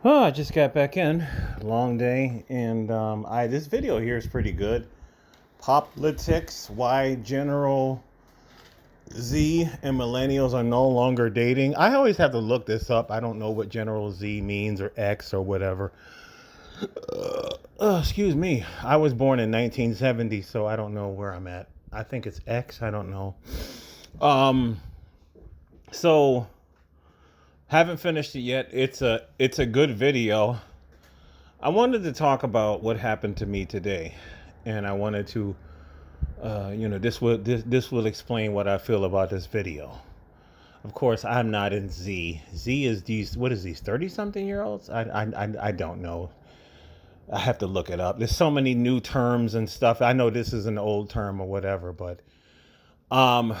Oh, I just got back in. Long day, and I this video here is pretty good. Politics: Why General Z and millennials are no longer dating. I always have to look this up. I don't know what General Z means or X or whatever. Excuse me. I was born in 1970, so I don't know where I'm at. I think it's X. I don't know. Um. So haven't finished it yet. It's a good video. I wanted to talk about what happened to me today, and I wanted to, this will explain what I feel about this video. Of course, I'm not in Z. Z is these. What is these 30-something-year-olds? I don't know. I have to look it up. There's so many new terms and stuff. I know this is an old term or whatever, but um,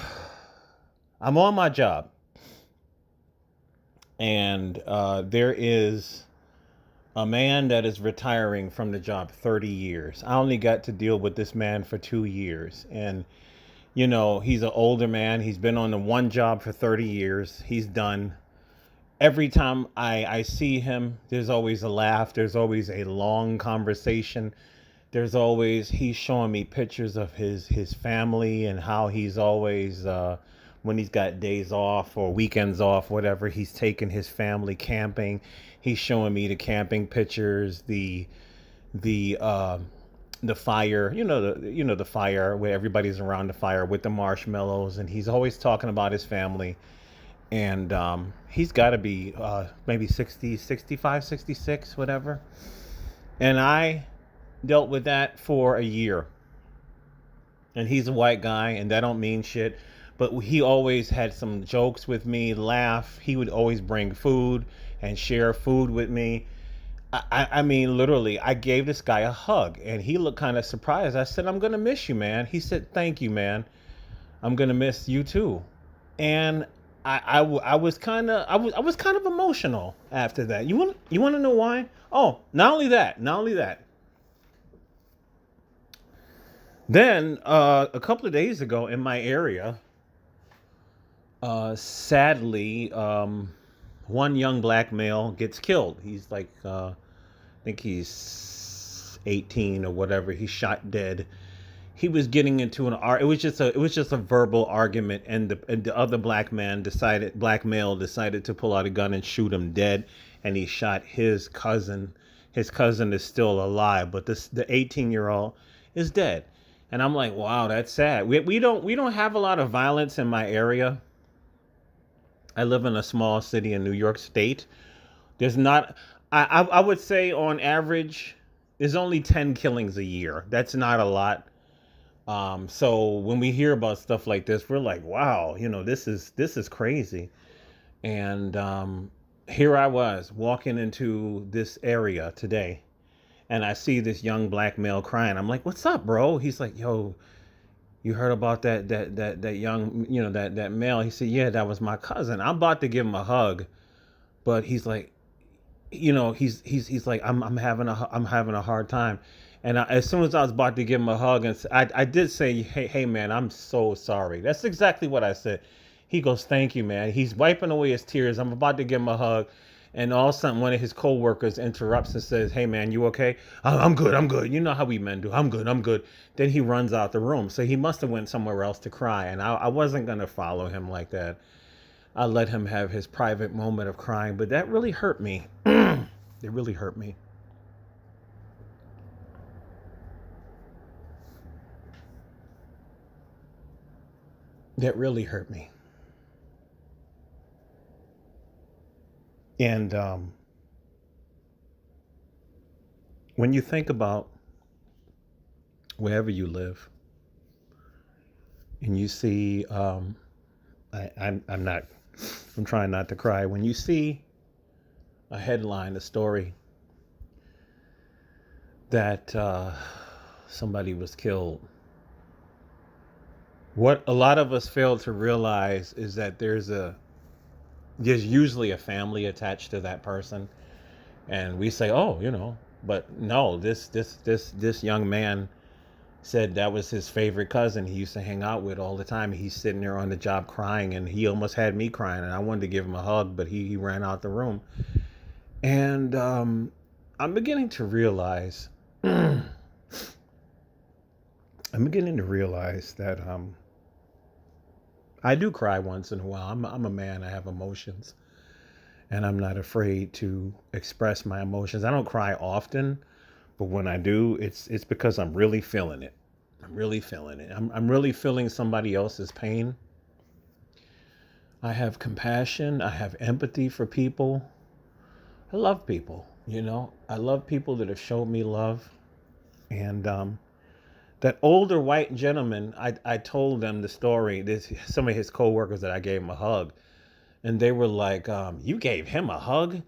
I'm on my job, and there is a man that is retiring from the job 30 years. I only got to deal with this man for 2 years. And, he's an older man. He's been on the one job for 30 years. He's done. Every time I see him, there's always a laugh. There's always a long conversation. He's showing me pictures of his family and how he's always, when he's got days off or weekends off, whatever, he's taking his family camping. He's showing me the camping pictures, the uh, the fire, the fire where everybody's around the fire with the marshmallows, and he's always talking about his family. And he's got to be maybe 60, 65, 66, whatever. And I dealt with that for a year. And he's a white guy, and that don't mean shit. But he always had some jokes with me, laugh. He would always bring food and share food with me. I mean, literally, I gave this guy a hug, and he looked kind of surprised. I said, "I'm gonna miss you, man." He said, "Thank you, man. I'm gonna miss you too." And I was kind of I was kind of emotional after that. You want to know why? Oh, not only that. Then a couple of days ago in my area, sadly, one young black male gets killed. He's like, I think he's 18 or whatever. He's shot dead. He was getting into it was just a verbal argument, and the other black male decided to pull out a gun and shoot him dead, and he shot his cousin. His cousin is still alive, but the 18-year-old is dead. And I'm like, wow, that's sad. We don't have a lot of violence in my area. I live in a small city in New York State. There's not. I would say on average, there's only 10 killings a year. That's not a lot. So when we hear about stuff like this, we're like, wow, this is crazy. And here I was walking into this area today, and I see this young black male crying. I'm like, "What's up, bro?" He's like, "Yo, you heard about that young, that male?" He said, "Yeah, that was my cousin." I'm about to give him a hug, but he's like, he's like, I'm having a hard time. And as soon as I was about to give him a hug, and I did say, hey man, I'm so sorry. That's exactly what I said. He goes, "Thank you, man." He's wiping away his tears. I'm about to give him a hug, and all of a sudden one of his coworkers interrupts and says, "Hey man, you okay?" I'm good, I'm good. You know how we men do. I'm good, I'm good. Then he runs out the room. So he must have went somewhere else to cry, and I wasn't gonna follow him like that. I let him have his private moment of crying, but that really hurt me. It really hurt me. That really hurt me. And when you think about wherever you live, and you see, I'm not, I'm trying not to cry. When you see a headline, a story that somebody was killed, what a lot of us fail to realize is that there's usually a family attached to that person, and we say, "Oh, but no, this young man said that was his favorite cousin he used to hang out with all the time. He's sitting there on the job crying, and he almost had me crying, and I wanted to give him a hug, but he ran out the room. And I'm beginning to realize, I'm beginning to realize that I do cry once in a while. I'm a man. I have emotions, and I'm not afraid to express my emotions. I don't cry often, but when I do, it's because I'm really feeling it. I'm really feeling it. I'm really feeling somebody else's pain. I have compassion. I have empathy for people. I love people. I love people that have showed me love. And that older white gentleman, I told them the story. This some of his coworkers that I gave him a hug, and they were like, "You gave him a hug?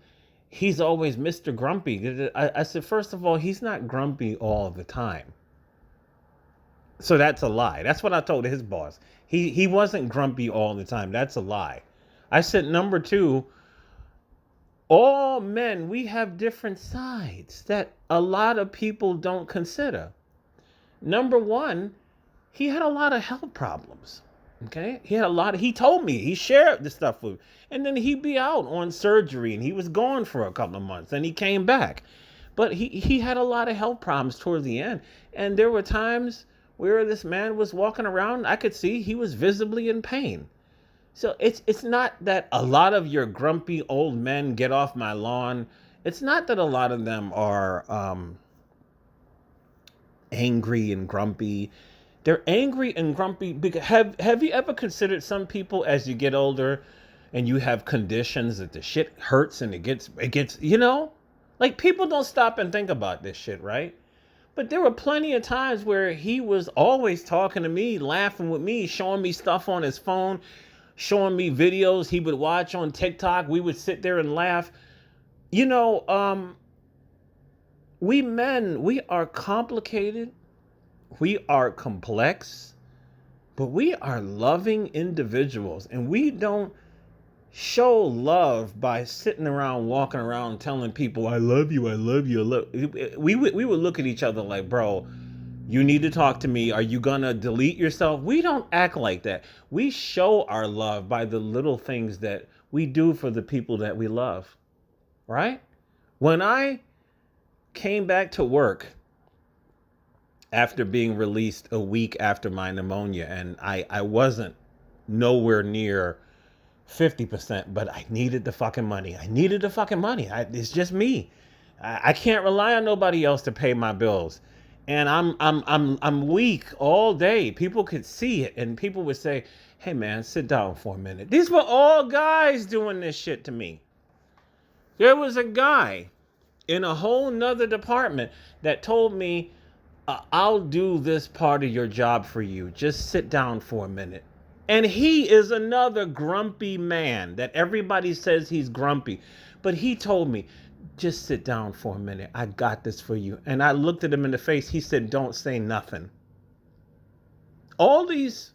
He's always Mr. Grumpy." I said, first of all, he's not grumpy all the time. So that's a lie. That's what I told his boss. He wasn't grumpy all the time. That's a lie. I said, number two, all men, we have different sides that a lot of people don't consider. Number one, he had a lot of health problems. Okay, he told me, he shared the stuff with me. And then he'd be out on surgery and he was gone for a couple of months and he came back. But he had a lot of health problems toward the end. And there were times where this man was walking around, I could see he was visibly in pain. So it's not that a lot of your grumpy old men get off my lawn. It's not that a lot of them are angry and grumpy. They're angry and grumpy because have you ever considered some people as you get older and you have conditions that the shit hurts and it gets like people don't stop and think about this shit, right? But there were plenty of times where he was always talking to me, laughing with me, showing me stuff on his phone, showing me videos he would watch on TikTok. We would sit there and laugh. You know, we men, we are complicated. We are complex, but we are loving individuals, and we don't show love by sitting around, walking around, telling people, "I love you, I love you." We would look at each other like, "Bro, you need to talk to me. Are you gonna delete yourself?" We don't act like that. We show our love by the little things that we do for the people that we love, right? When I came back to work after being released a week after my pneumonia, and I wasn't nowhere near 50%, but I needed the fucking money. I needed the fucking money. It's just me. I can't rely on nobody else to pay my bills. And I'm weak all day. People could see it, and people would say, "Hey man, sit down for a minute." These were all guys doing this shit to me. There was a guy in a whole nother department that told me, "I'll do this part of your job for you. Just sit down for a minute." And he is another grumpy man that everybody says he's grumpy. But he told me, "Just sit down for a minute. I got this for you." And I looked at him in the face. He said, "Don't say nothing." All these,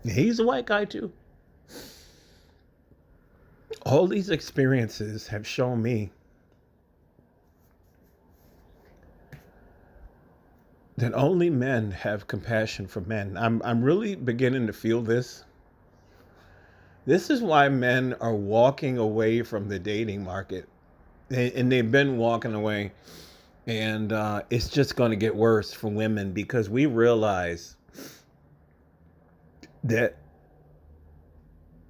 he's a white guy too. All these experiences have shown me that only men have compassion for men. I'm really beginning to feel this. This is why men are walking away from the dating market. And they've been walking away. And it's just going to get worse for women because we realize that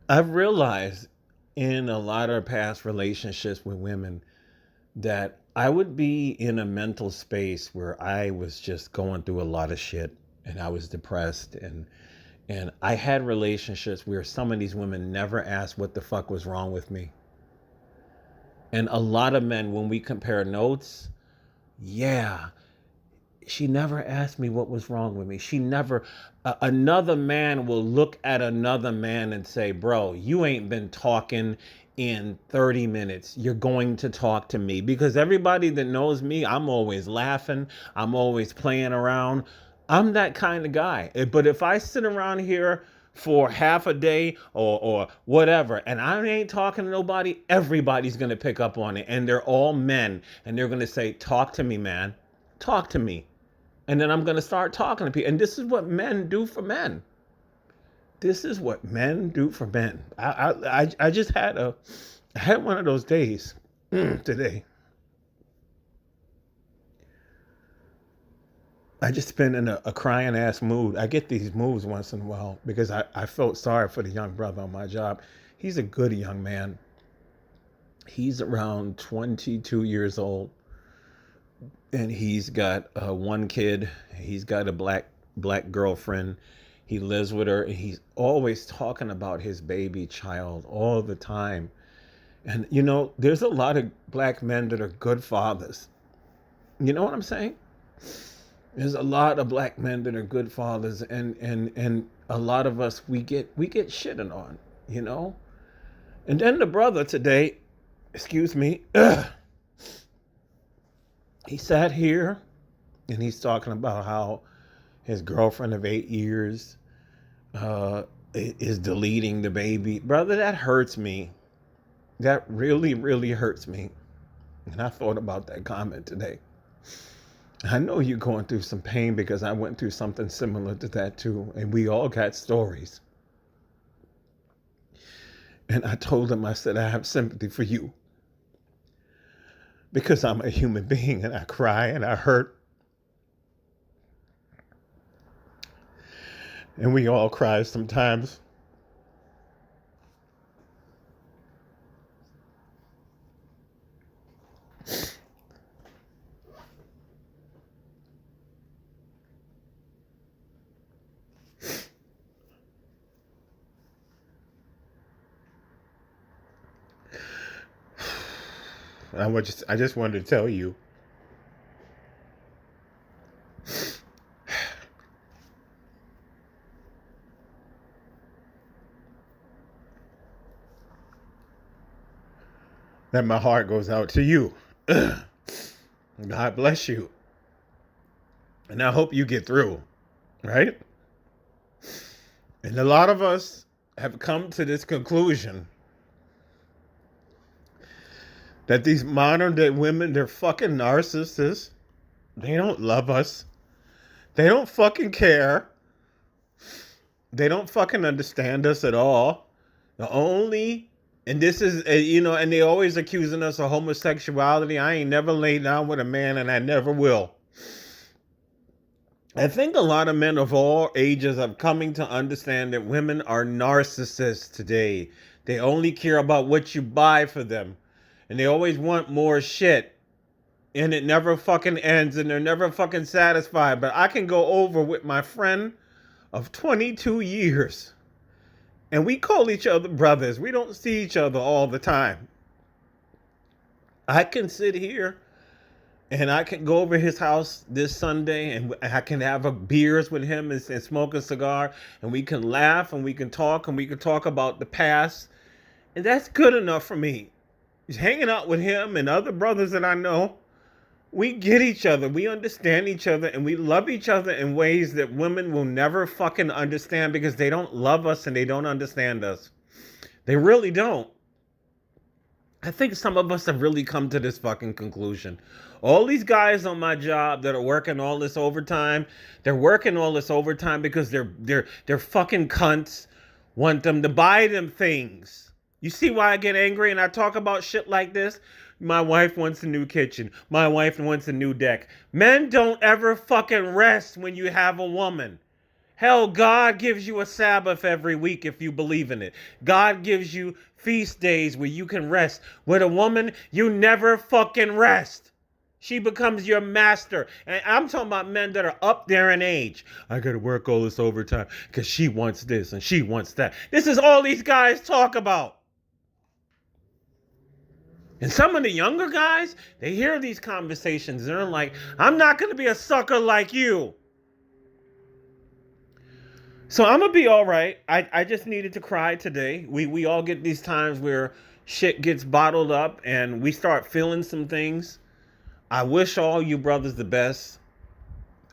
I've realized in a lot of past relationships with women that I would be in a mental space where I was just going through a lot of shit and I was depressed and I had relationships where some of these women never asked what the fuck was wrong with me. And a lot of men, when we compare notes, yeah, she never asked me what was wrong with me. She never, another man will look at another man and say, "Bro, you ain't been talking in 30 minutes. You're going to talk to me." Because everybody that knows me, I'm always laughing. I'm always playing around. I'm that kind of guy. But if I sit around here for half a day or whatever, and I ain't talking to nobody, everybody's going to pick up on it. And they're all men. And they're going to say, "Talk to me, man. Talk to me." And then I'm going to start talking to people. And this is what men do for men. This is what men do for men. I just I had one of those days today. I just been in a crying ass mood. I get these moods once in a while because I felt sorry for the young brother on my job. He's a good young man. He's around 22 years old, and he's got one kid. He's got a black girlfriend. He lives with her, and he's always talking about his baby child all the time. And you know, there's a lot of black men that are good fathers. You know what I'm saying? There's a lot of black men that are good fathers, and a lot of us we get shitting on, you know. And then the brother today, excuse me, he sat here and he's talking about how his girlfriend of 8 years is deleting the baby. Brother, that hurts me. That really, really hurts me. And I thought about that comment today. I know you're going through some pain because I went through something similar to that too. And we all got stories. And I told him, I said, I have sympathy for you. Because I'm a human being and I cry and I hurt. And we all cry sometimes. I just wanted to tell you that my heart goes out to you. God bless you. And I hope you get through, right? And a lot of us have come to this conclusion that these modern day women, they're fucking narcissists. They don't love us. They don't fucking care. They don't fucking understand us at all. And this is, and they always accusing us of homosexuality. I ain't never laid down with a man and I never will. I think a lot of men of all ages are coming to understand that women are narcissists today. They only care about what you buy for them. And they always want more shit. And it never fucking ends and they're never fucking satisfied. But I can go over with my friend of 22 years. And we call each other brothers. We don't see each other all the time. I can sit here and I can go over his house this Sunday and I can have beers with him and smoke a cigar. And we can laugh and we can talk about the past. And that's good enough for me. Hanging out with him and other brothers that I know, we get each other, we understand each other, and we love each other in ways that women will never fucking understand because they don't love us and they don't understand us. They really don't. I think some of us have really come to this fucking conclusion. All these guys on my job that are working all this overtime, they're working all this overtime because they're fucking cunts want them to buy them things. You see why I get angry and I talk about shit like this? My wife wants a new kitchen. My wife wants a new deck. Men don't ever fucking rest when you have a woman. Hell, God gives you a Sabbath every week if you believe in it. God gives you feast days where you can rest. With a woman, you never fucking rest. She becomes your master. And I'm talking about men that are up there in age. I gotta work all this overtime because she wants this and she wants that. This is all these guys talk about. And some of the younger guys, they hear these conversations and they're like, I'm not going to be a sucker like you. So I'm going to be all right. I just needed to cry today. We all get these times where shit gets bottled up and we start feeling some things. I wish all you brothers the best.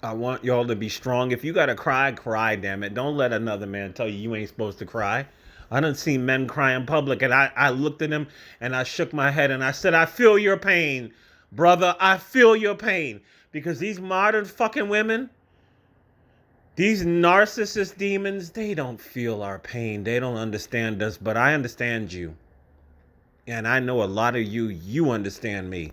I want y'all to be strong. If you got to cry, cry, damn it. Don't let another man tell you ain't supposed to cry. I done seen men cry in public and I looked at him and I shook my head and I said, I feel your pain, brother. I feel your pain. Because these modern fucking women, These narcissist demons, they don't feel our pain. They don't understand us, but I understand you. And I know a lot of you, you understand me.